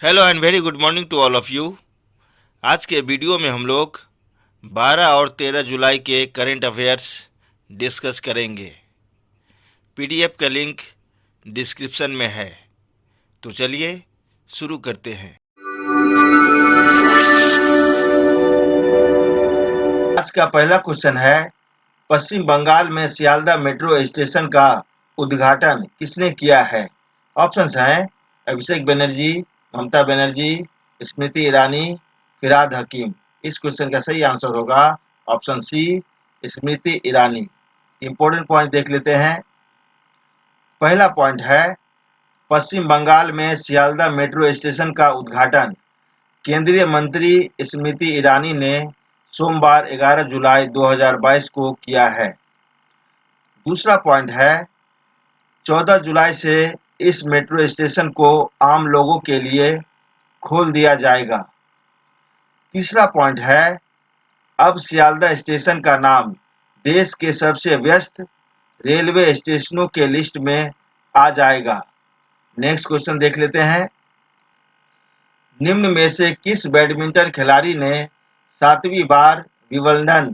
Hello and very good morning to all of you. आज के video में हम लोग 12 और 13 जुलाई के करंट अफेयर्स डिस्कस करेंगे। पीडीएफ का लिंक डिस्क्रिप्शन में है, तो चलिए शुरू करते हैं। आज का पहला क्वेश्चन है, पश्चिम बंगाल में सियालदह मेट्रो स्टेशन का उद्घाटन किसने किया है? ऑप्शंस हैं अभिषेक बनर्जी, ममता बनर्जी, स्मृति ईरानी, फिरहाद हकीम। इस क्वेश्चन का सही आंसर होगा ऑप्शन सी, स्मृति ईरानी। इंपॉर्टेंट पॉइंट देख लेते हैं। पहला पॉइंट है, पश्चिम बंगाल में सियालदह मेट्रो स्टेशन का उद्घाटन केंद्रीय मंत्री स्मृति ईरानी ने सोमवार 11 जुलाई 2022 को किया है। दूसरा पॉइंट है, 14 जुलाई से इस मेट्रो स्टेशन को आम लोगों के लिए खोल दिया जाएगा। तीसरा पॉइंट है, अब सियालदह स्टेशन का नाम देश के सबसे व्यस्त रेलवे स्टेशनों के लिस्ट में आ जाएगा। नेक्स्ट क्वेश्चन देख लेते हैं। निम्न में से किस बैडमिंटन खिलाड़ी ने 7वीं बार विंबलडन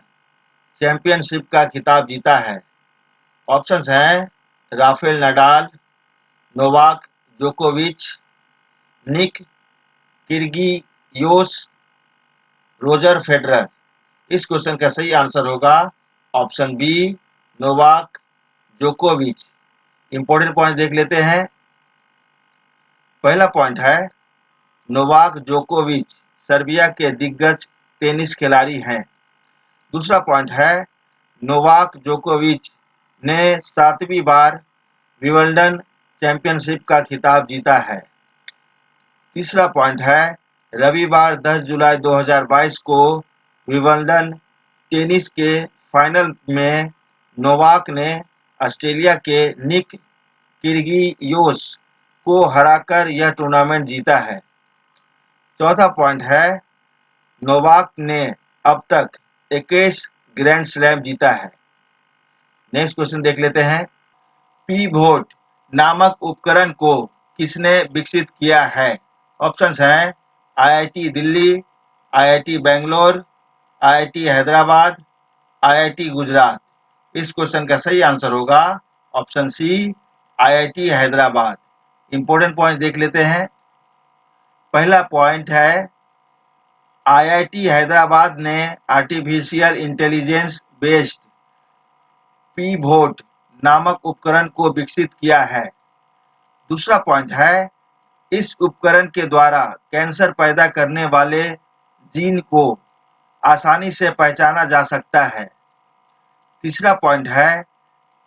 चैंपियनशिप का खिताब जीता है? ऑप्शंस हैं राफेल नडाल, नोवाक जोकोविच, निक किर्गियोस, रोजर फेडरर। इस क्वेश्चन का सही आंसर होगा ऑप्शन बी, नोवाक जोकोविच। इंपॉर्टेंट पॉइंट देख लेते हैं। पहला पॉइंट है, नोवाक जोकोविच सर्बिया के दिग्गज टेनिस खिलाड़ी हैं। दूसरा पॉइंट है, नोवाक जोकोविच ने 7वीं बार विंबलडन चैंपियनशिप का खिताब जीता है। तीसरा पॉइंट है, रविवार 10 जुलाई 2022 को विंबलडन टेनिस के फाइनल में नोवाक ने ऑस्ट्रेलिया के निक किर्गियोस को हराकर यह टूर्नामेंट जीता है। चौथा पॉइंट है, नोवाक ने अब तक 21 ग्रैंड स्लैम जीता है। नेक्स्ट क्वेश्चन देख लेते हैं। पीवोट नामक उपकरण को किसने विकसित किया है? ऑप्शंस हैं IIT Delhi, IIT Bangalore, IIT Hyderabad, IIT Gujarat. इस क्वेश्चन का सही आंसर होगा option C, IIT Hyderabad. Important point देख लेते हैं। पहला पॉइंट है, आईआईटी हैदराबाद ने आर्टिफिशियल इंटेलिजेंस बेस्ड पीवोट नामक उपकरण को विकसित किया है। दूसरा पॉइंट है, इस उपकरण के द्वारा कैंसर पैदा करने वाले जीन को आसानी से पहचाना जा सकता है। तीसरा पॉइंट है,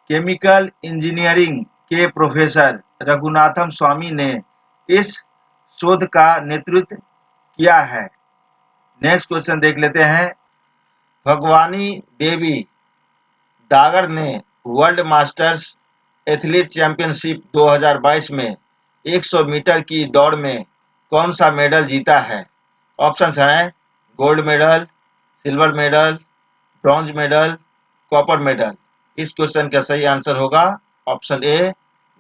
केमिकल इंजीनियरिंग के प्रोफेसर रघुनाथम स्वामी ने इस शोध का नेतृत्व किया है। नेक्स्ट क्वेश्चन देख लेते हैं। भगवानी देवी दागर ने वर्ल्ड मास्टर्स एथलीट चैंपियनशिप 2022 में 100 मीटर की दौड़ में कौन सा मेडल जीता है? ऑप्शंस हैं gold medal, silver medal, bronze medal, copper medal. इस क्वेश्चन का सही आंसर होगा option A,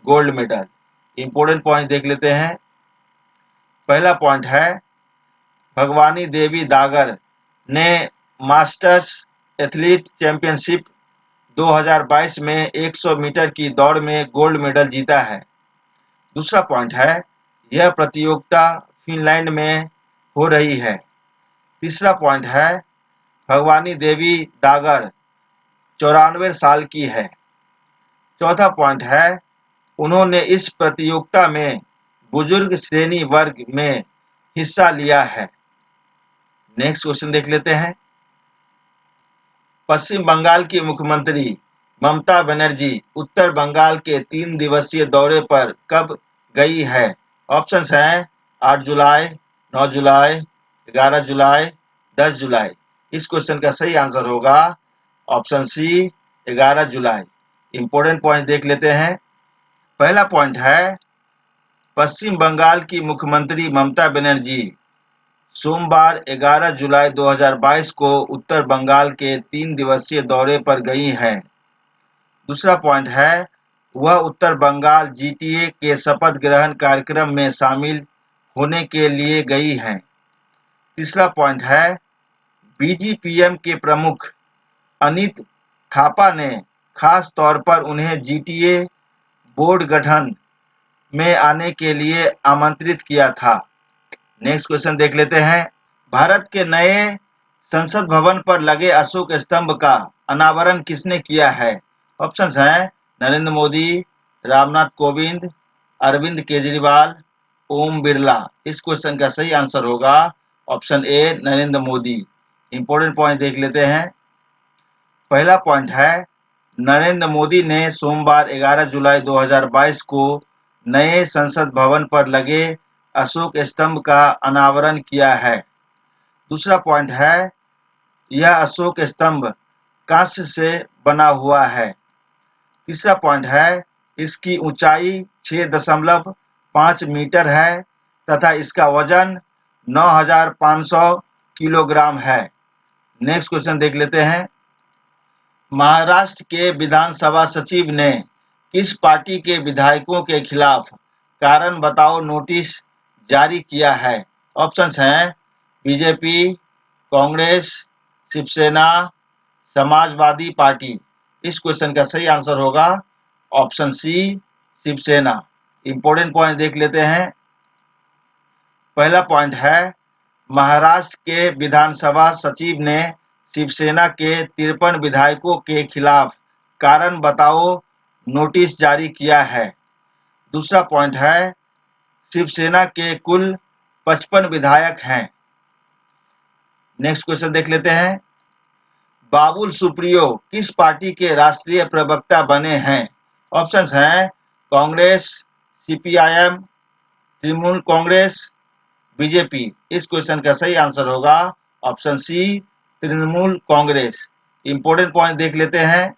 gold medal. Important point देख लेते हैं। पहला पॉइंट है, भगवानी देवी दागर ने मास्टर्स एथलीट चैंपियनशिप 2022 में 100 मीटर की दौड़ में गोल्ड मेडल जीता है। दूसरा पॉइंट है, यह प्रतियोगिता फिनलैंड में हो रही है। तीसरा पॉइंट है, भगवानी देवी दागर 94 साल की है। चौथा पॉइंट है, उन्होंने इस प्रतियोगिता में बुजुर्ग श्रेणी वर्ग में हिस्सा लिया है। नेक्स्ट क्वेश्चन देख लेते हैं। पश्चिम बंगाल की मुख्यमंत्री ममता बनर्जी उत्तर बंगाल के 3 दिवसीय दौरे पर कब गई है? ऑप्शंस हैं 8 जुलाई, 9 जुलाई, 11 जुलाई, 10 जुलाई। इस क्वेश्चन का सही आंसर होगा ऑप्शन सी, 11 जुलाई। इंपॉर्टेंट पॉइंट देख लेते हैं। पहला पॉइंट है, पश्चिम बंगाल की मुख्यमंत्री ममता बनर्जी सोमवार 11 जुलाई 2022 को उत्तर बंगाल के 3 दिवसीय दौरे पर गई हैं। दूसरा पॉइंट है, वह उत्तर बंगाल जीटीए के शपथ ग्रहण कार्यक्रम में शामिल होने के लिए गई हैं। तीसरा पॉइंट है बीजीपीएम के प्रमुख अनित थापा ने खास तौर पर उन्हें जीटीए बोर्ड गठन में आने के लिए आमंत्रित किया था। नेक्स्ट क्वेश्चन देख लेते हैं। भारत के नए संसद भवन पर लगे अशोक स्तंभ का अनावरण किसने किया है? ऑप्शंस हैं नरेंद्र मोदी, रामनाथ कोविंद, अरविंद केजरीवाल, ओम बिरला। इस क्वेश्चन का सही आंसर होगा option A Narendra Modi. Important point देख लेते हैं। पहला पॉइंट है नरेंद्र मोदी ने सोमवार 11 जुलाई 2022 को नए संसद भवन पर लगे अशोक स्तंभ का अनावरण किया है। दूसरा पॉइंट है यह अशोक स्तंभ कांस्य से बना हुआ है। तीसरा पॉइंट है इसकी ऊंचाई 6.5 मीटर है तथा इसका वजन 9,500 किलोग्राम है। नेक्स्ट क्वेश्चन देख लेते हैं। महाराष्ट्र के विधानसभा सचिव ने किस पार्टी के विधायकों के खिलाफ कारण बताओ नोटिस जारी किया है? ऑप्शंस हैं बीजेपी, कांग्रेस, शिवसेना, समाजवादी पार्टी। इस क्वेश्चन का सही आंसर होगा option C Shiv Sena. Important point देख लेते हैं। पहला पॉइंट है महाराष्ट्र के विधानसभा सचिव ने शिवसेना के 53 विधायकों के खिलाफ कारण बताओ नोटिस जारी किया है। दूसरा पॉइंट है शिवसेना के कुल 55 विधायक हैं। नेक्स्ट क्वेश्चन देख लेते हैं। बाबुल सुप्रियो किस पार्टी के राष्ट्रीय प्रवक्ता बने हैं? ऑप्शंस हैं कांग्रेस, सीपीआईएम, तृणमूल कांग्रेस, बीजेपी। इस क्वेश्चन का सही आंसर होगा option C Trinamool Congress. Important point देख लेते हैं।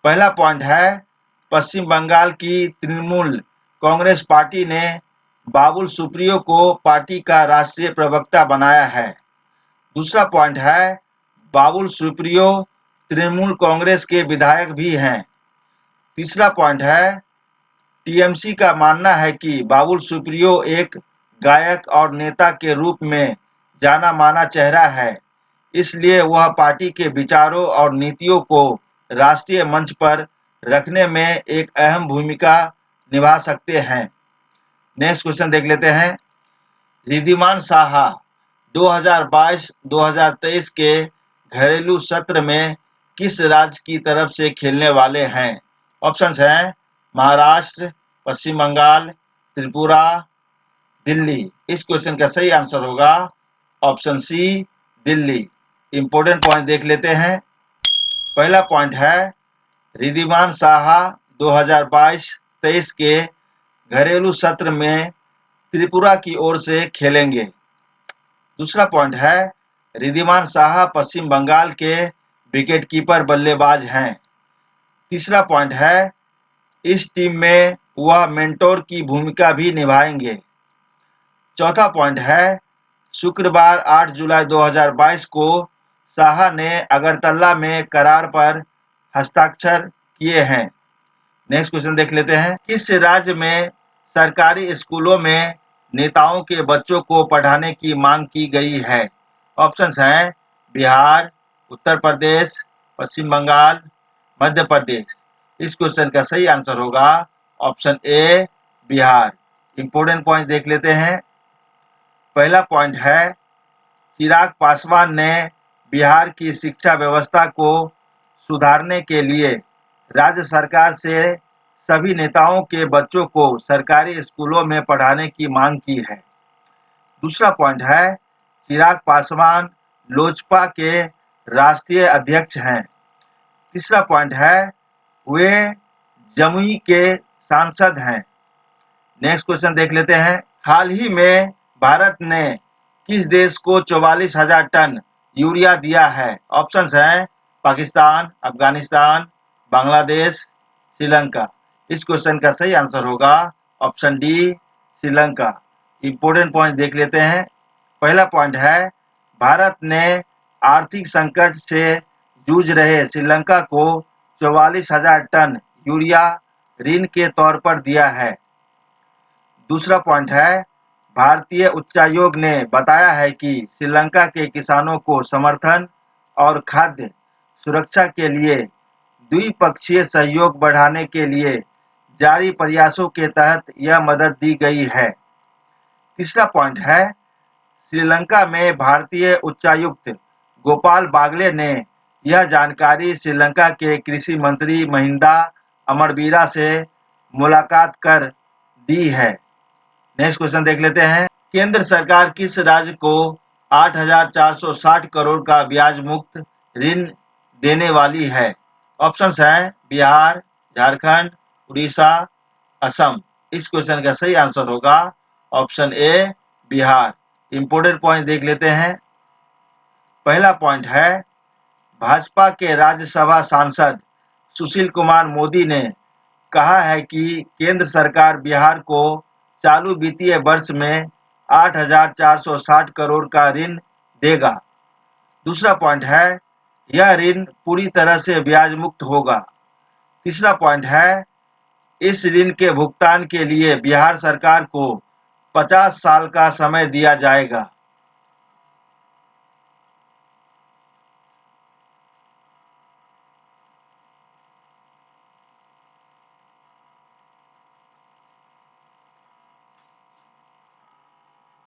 पहला पॉइंट है पश्चिम बंगाल की तृणमूल कांग्रेस पार्टी ने बाबुल सुप्रियो को पार्टी का राष्ट्रीय प्रवक्ता बनाया है। दूसरा पॉइंट है बाबुल सुप्रियो तृणमूल कांग्रेस के विधायक भी हैं। तीसरा पॉइंट है टीएमसी का मानना है कि बाबुल सुप्रियो एक गायक और नेता के रूप में जाना माना चेहरा है, इसलिए वह पार्टी के विचारों और नीतियों को राष्ट्रीय मंच पर रखने में एक अहम भूमिका निभा सकते हैं। नेक्स्ट क्वेश्चन देख लेते हैं। रिद्धिमान साहा 2022-2023 के घरेलू सत्र में किस राज्य की तरफ से खेलने वाले हैं? ऑप्शंस हैं महाराष्ट्र, पश्चिम बंगाल, त्रिपुरा, दिल्ली। इस क्वेश्चन का सही आंसर होगा option C Delhi. Important point देख लेते हैं। पहला पॉइंट है रिद्धिमान साहा 2022-23 के घरेलू सत्र में त्रिपुरा की ओर से खेलेंगे। दूसरा पॉइंट है रिद्धिमान साहा पश्चिम बंगाल के विकेटकीपर बल्लेबाज हैं। तीसरा पॉइंट है इस टीम में वह मेंटोर की भूमिका भी निभाएंगे। चौथा पॉइंट है शुक्रवार 8 जुलाई 2022 को साहा ने अगरतला में करार पर हस्ताक्षर किए हैं। नेक्स्ट क्वेश्चन देख लेते हैं। किस राज्य में सरकारी स्कूलों में नेताओं के बच्चों को पढ़ाने की मांग की गई है? ऑप्शंस हैं बिहार, उत्तर प्रदेश, पश्चिम बंगाल, मध्य प्रदेश। इस क्वेश्चन का सही आंसर होगा option A Bihar. Important point देख लेते हैं। पहला पॉइंट है चिराग पासवान ने बिहार की शिक्षा व्यवस्था को सुधारने के लिए राज्य सरकार से सभी नेताओं के बच्चों को सरकारी स्कूलों में पढ़ाने की मांग की है। दूसरा पॉइंट है चिराग पासवान लोजपा के राष्ट्रीय अध्यक्ष हैं। तीसरा पॉइंट है वे जमुई के सांसद हैं। नेक्स्ट क्वेश्चन देख लेते हैं। हाल ही में भारत ने किस देश को 44,000 टन यूरिया दिया है? ऑप्शंस हैं पाकिस्तान, अफगानिस्तान, बांग्लादेश, श्रीलंका। इस क्वेश्चन का सही आंसर होगा option D Sri Lanka. Important point देख लेते हैं। पहला पॉइंट है भारत ने आर्थिक संकट से जूझ रहे श्रीलंका को 44,000 टन यूरिया ऋण के तौर पर दिया है। दूसरा पॉइंट है भारतीय उच्चायोग ने बताया है कि श्रीलंका के किसानों को समर्थन और खाद्य सुरक्षा के लिए द्विपक्षीय सहयोग बढ़ाने के लिए जारी प्रयासों के तहत यह मदद दी गई है। तीसरा पॉइंट है, श्रीलंका में भारतीय उच्चायुक्त गोपाल बागले ने यह जानकारी श्रीलंका के कृषि मंत्री महिंदा अमरवीरा से मुलाकात कर दी है। नेक्स्ट क्वेश्चन देख लेते हैं। केंद्र सरकार किस राज्य को 8,460 करोड़ का ब्याज मुक्त ऋण देने वाली है? ऑप्शंस हैं बिहार, झारखंड, उड़ीसा, असम। इस क्वेश्चन का सही आंसर होगा option A Bihar. Important point देख लेते हैं। पहला पॉइंट है, भाजपा के राज्यसभा सांसद सुशील कुमार मोदी ने कहा है कि केंद्र सरकार बिहार को चालू वित्तीय वर्ष में 8,460 करोड़ का ऋण देगा। दूसरा पॉइंट है, यह ऋण पूरी तरह से ब्याज मुक्त होगा। तीसरा पॉइंट है, इस ऋण के भुगतान के लिए बिहार सरकार को 50 साल का समय दिया जाएगा।